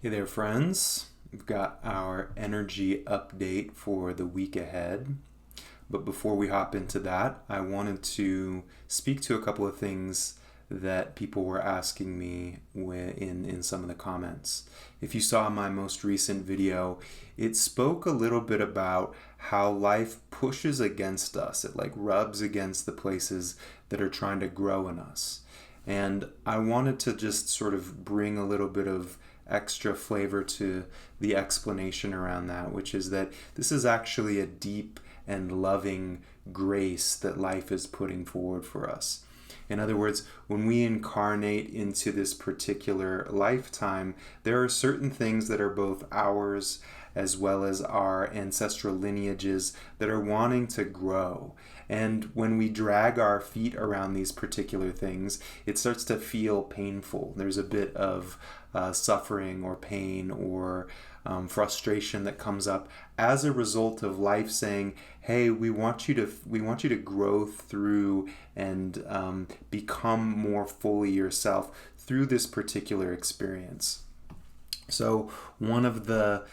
Hey there, friends. We've got our energy update for the week ahead. But before we hop into that, I wanted to speak to a couple of things that people were asking me in some of the comments. If you saw my most recent video, it spoke a little bit about how life pushes against us. It rubs against the places that are trying to grow in us. And I wanted to just sort of bring a little bit of extra flavor to the explanation around that, which is that this is actually a deep and loving grace that life is putting forward for us. In other words, when we incarnate into this particular lifetime, there are certain things that are both ours as well as our ancestral lineages that are wanting to grow. And when we drag our feet around these particular things, it starts to feel painful. There's a bit of suffering or pain or frustration that comes up as a result of life saying, "Hey, we want you to grow through and become more fully yourself through this particular experience." So one of the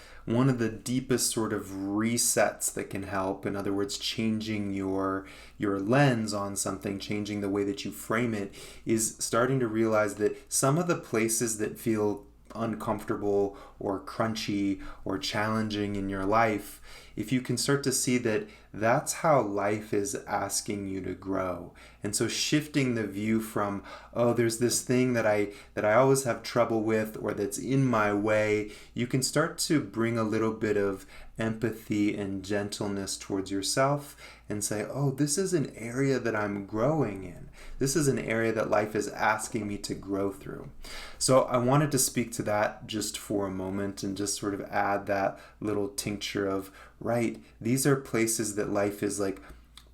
deepest sort of resets that can help, in other words, changing your lens on something, changing the way that you frame it, is starting to realize that some of the places that feel uncomfortable or crunchy or challenging in your life, if you can start to see that that's how life is asking you to grow. And so shifting the view from, oh, there's this thing that I always have trouble with or that's in my way, you can start to bring a little bit of empathy and gentleness towards yourself and say, oh, this is an area that I'm growing in. This is an area that life is asking me to grow through. So I wanted to speak to that just for a moment and just sort of add that little tincture of, right, these are places that life is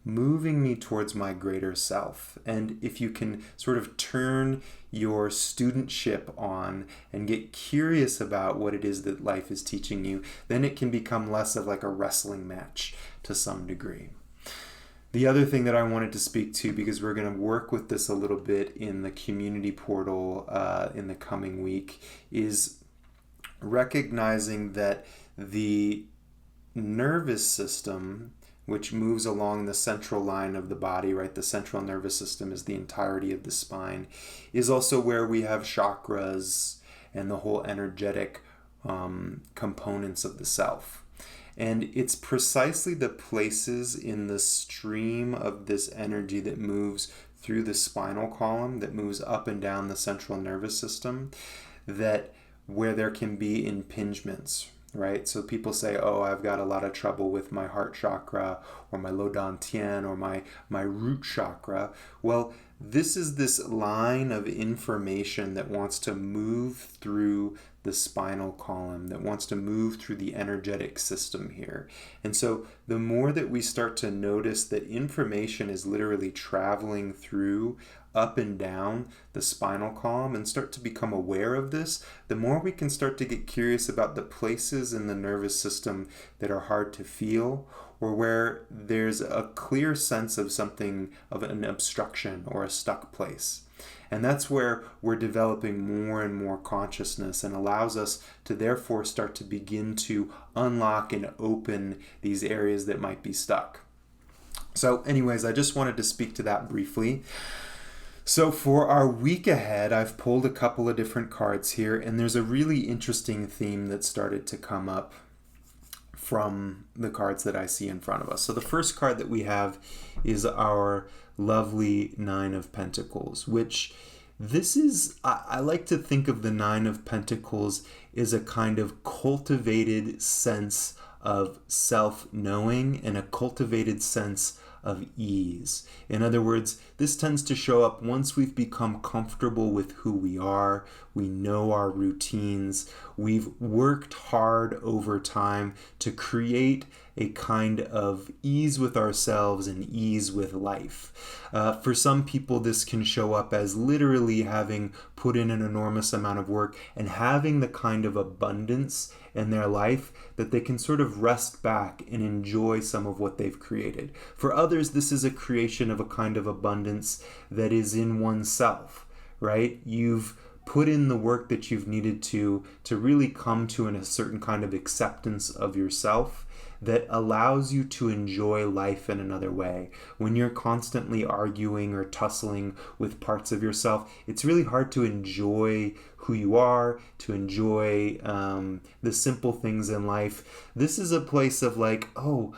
moving me towards my greater self. And if you can sort of turn your studentship on and get curious about what it is that life is teaching you, then it can become less of a wrestling match to some degree. The other thing that I wanted to speak to, because we're going to work with this a little bit in the community portal in the coming week, is recognizing that the nervous system, which moves along the central line of the body, right? The central nervous system is the entirety of the spine, is also where we have chakras and the whole energetic components of the self. And it's precisely the places in the stream of this energy that moves through the spinal column, that moves up and down the central nervous system, that where there can be impingements, right? So people say, oh, I've got a lot of trouble with my heart chakra or my Lo Dan Tien or my root chakra. Well, this is this line of information that wants to move through the spinal column, that wants to move through the energetic system here. And so the more that we start to notice that information is literally traveling through up and down the spinal column and start to become aware of this, the more we can start to get curious about the places in the nervous system that are hard to feel, or where there's a clear sense of something of an obstruction or a stuck place. And that's where we're developing more and more consciousness, and allows us to therefore start to begin to unlock and open these areas that might be stuck. So anyways, I just wanted to speak to that briefly. So for our week ahead, I've pulled a couple of different cards here, and there's a really interesting theme that started to come up from the cards that I see in front of us. So the first card that we have is our lovely Nine of Pentacles, which this is, I like to think of the Nine of Pentacles as a kind of cultivated sense of self-knowing and a cultivated sense of ease. In other words, this tends to show up once we've become comfortable with who we are, we know our routines, we've worked hard over time to create a kind of ease with ourselves and ease with life. For some people, this can show up as literally having put in an enormous amount of work and having the kind of abundance in their life that they can sort of rest back and enjoy some of what they've created. For others, this is a creation of a kind of abundance that is in oneself, right? You've put in the work that you've needed to really come to a certain kind of acceptance of yourself that allows you to enjoy life in another way. When you're constantly arguing or tussling with parts of yourself, it's really hard to enjoy who you are, to enjoy the simple things in life. This is a place of like, oh,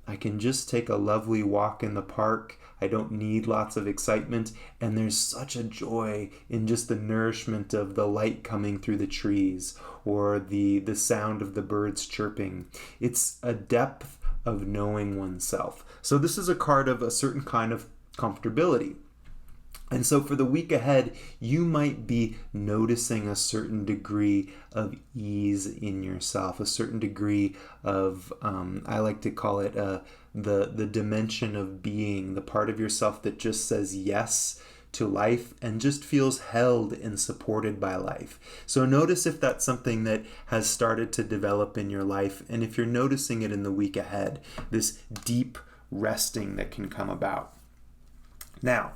I can just take a lovely walk in the park. I don't need lots of excitement. And there's such a joy in just the nourishment of the light coming through the trees or the sound of the birds chirping. It's a depth of knowing oneself. So this is a card of a certain kind of comfortability. And so for the week ahead, you might be noticing a certain degree of ease in yourself, a certain degree of, I like to call it the dimension of being, the part of yourself that just says yes to life and just feels held and supported by life. So notice if that's something that has started to develop in your life, and if you're noticing it in the week ahead, this deep resting that can come about. Now,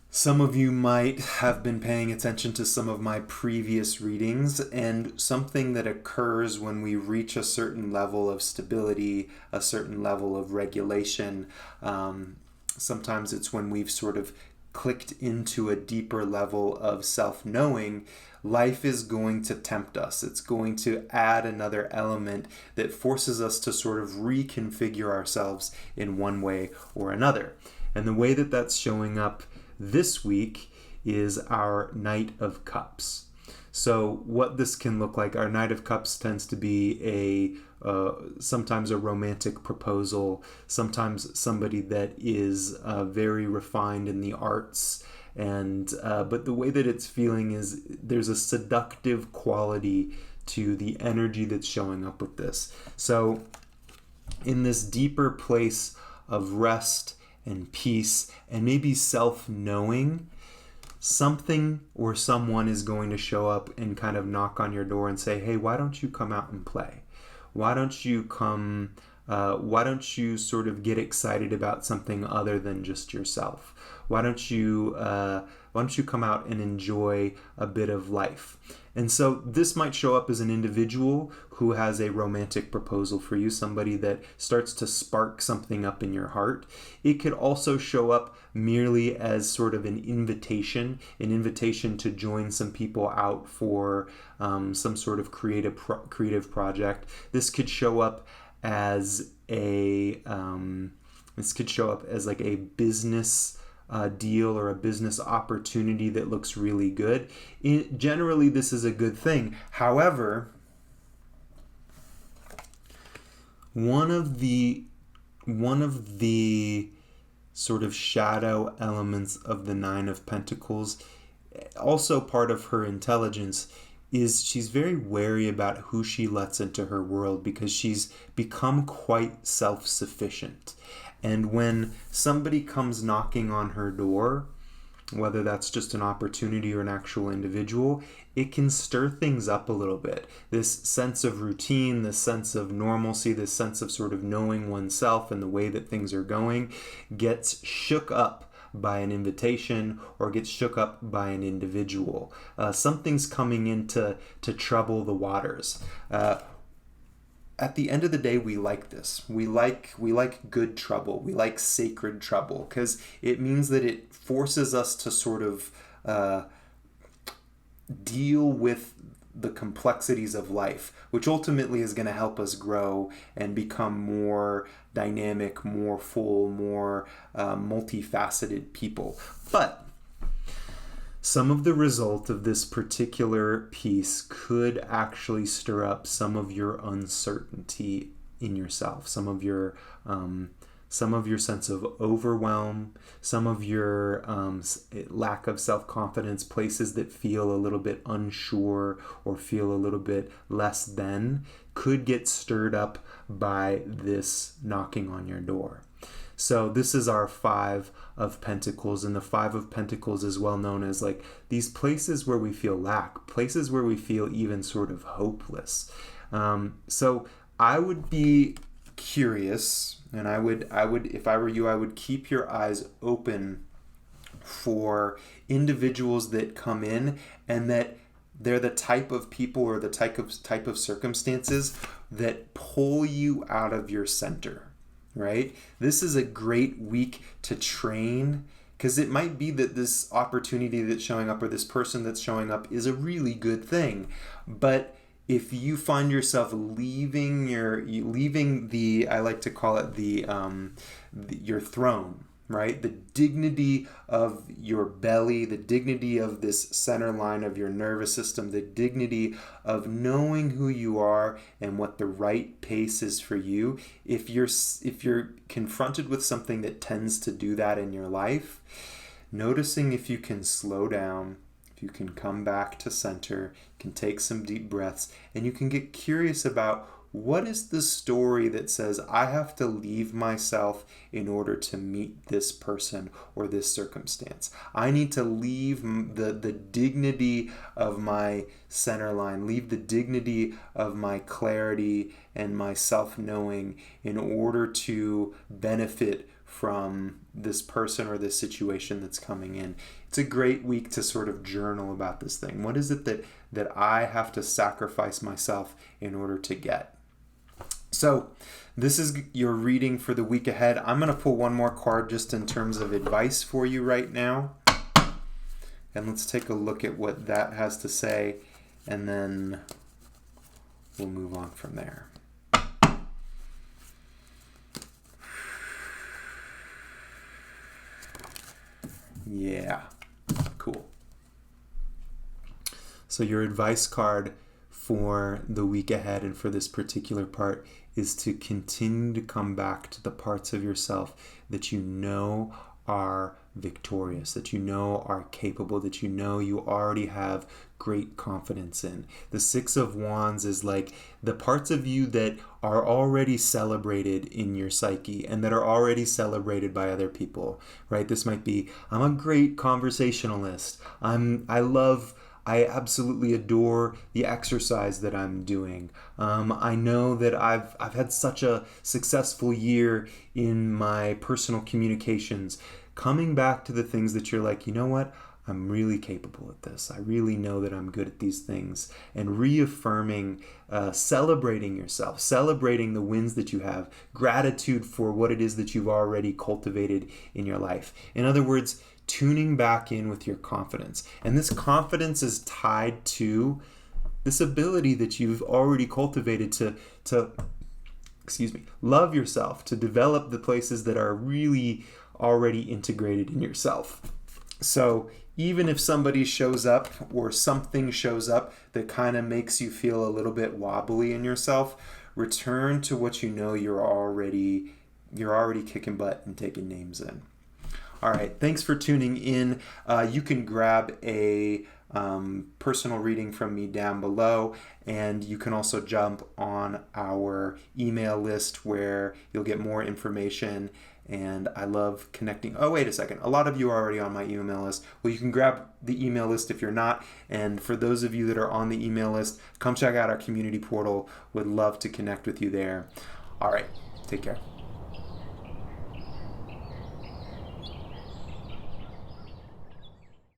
some of you might have been paying attention to some of my previous readings, and something that occurs when we reach a certain level of stability, a certain level of regulation. Sometimes it's when we've sort of clicked into a deeper level of self-knowing, life is going to tempt us. It's going to add another element that forces us to sort of reconfigure ourselves in one way or another. And the way that that's showing up this week is our Knight of Cups. So what this can look like, our Knight of Cups tends to be sometimes a romantic proposal, sometimes somebody that is very refined in the arts, and but the way that it's feeling is there's a seductive quality to the energy that's showing up with this. So in this deeper place of rest and peace and maybe self-knowing, something or someone is going to show up and kind of knock on your door and say, hey, why don't you come out and play? Why don't you sort of get excited about something other than just yourself? Why don't you come out and enjoy a bit of life? And so this might show up as an individual who has a romantic proposal for you, somebody that starts to spark something up in your heart. It could also show up merely as sort of an invitation to join some people out for some sort of creative project. This could show up as like a business deal or a business opportunity that looks really good. Generally, this is a good thing. However, one of the sort of shadow elements of the Nine of Pentacles, also part of her intelligence, is she's very wary about who she lets into her world because she's become quite self-sufficient. And when somebody comes knocking on her door, whether that's just an opportunity or an actual individual, it can stir things up a little bit. This sense of routine, this sense of normalcy, this sense of sort of knowing oneself and the way that things are going gets shook up by an invitation or gets shook up by an individual. Something's coming in to trouble the waters. At the end of the day, we like this. We like good trouble. We like sacred trouble because it means that it forces us to sort of deal with the complexities of life, which ultimately is going to help us grow and become more dynamic, more full, more multifaceted people. But some of the result of this particular piece could actually stir up some of your uncertainty in yourself, some of your sense of overwhelm, some of your lack of self-confidence, places that feel a little bit unsure or feel a little bit less than, could get stirred up by this knocking on your door. So this is our Five of Pentacles, and the Five of Pentacles is well known as like these places where we feel lack, places where we feel even sort of hopeless. So I would be curious, and I would, if I were you, I would keep your eyes open for individuals that come in and that they're the type of people or the type of circumstances that pull you out of your center, right? This is a great week to train, because it might be that this opportunity that's showing up or this person that's showing up is a really good thing. But if you find yourself leaving the, I like to call it your throne, right? The dignity of your belly, the dignity of this center line of your nervous system, the dignity of knowing who you are and what the right pace is for you. If you're confronted with something that tends to do that in your life, noticing if you can slow down, if you can come back to center, you can take some deep breaths, and you can get curious about what is the story that says I have to leave myself in order to meet this person or this circumstance. I need to leave the dignity of my center line, leave the dignity of my clarity and my self-knowing in order to benefit from this person or this situation that's coming in. It's a great week to sort of journal about this thing. What is it that I have to sacrifice myself in order to get? So this is your reading for the week ahead. I'm going to pull one more card just in terms of advice for you right now. And let's take a look at what that has to say, and then we'll move on from there. Yeah, cool. So your advice card for the week ahead and for this particular part is to continue to come back to the parts of yourself that you know are victorious, that you know are capable, that you know you already have great confidence in. The Six of Wands is like the parts of you that are already celebrated in your psyche and that are already celebrated by other people, right? This might be, I'm a great conversationalist. I absolutely adore the exercise that I'm doing. I know that I've had such a successful year in my personal communications. Coming back to the things that you're like, you know what? I'm really capable at this. I really know that I'm good at these things. And reaffirming, celebrating yourself, celebrating the wins that you have, gratitude for what it is that you've already cultivated in your life. In other words, tuning back in with your confidence. And this confidence is tied to this ability that you've already cultivated to love yourself, to develop the places that are really already integrated in yourself. So even if somebody shows up or something shows up that kind of makes you feel a little bit wobbly in yourself, return to what you know you're already kicking butt and taking names in. All right, thanks for tuning in. You can grab a personal reading from me down below, and you can also jump on our email list where you'll get more information. And I love connecting. Oh, wait a second. A lot of you are already on my email list. Well, you can grab the email list if you're not. And for those of you that are on the email list, come check out our community portal. Would love to connect with you there. All right, take care.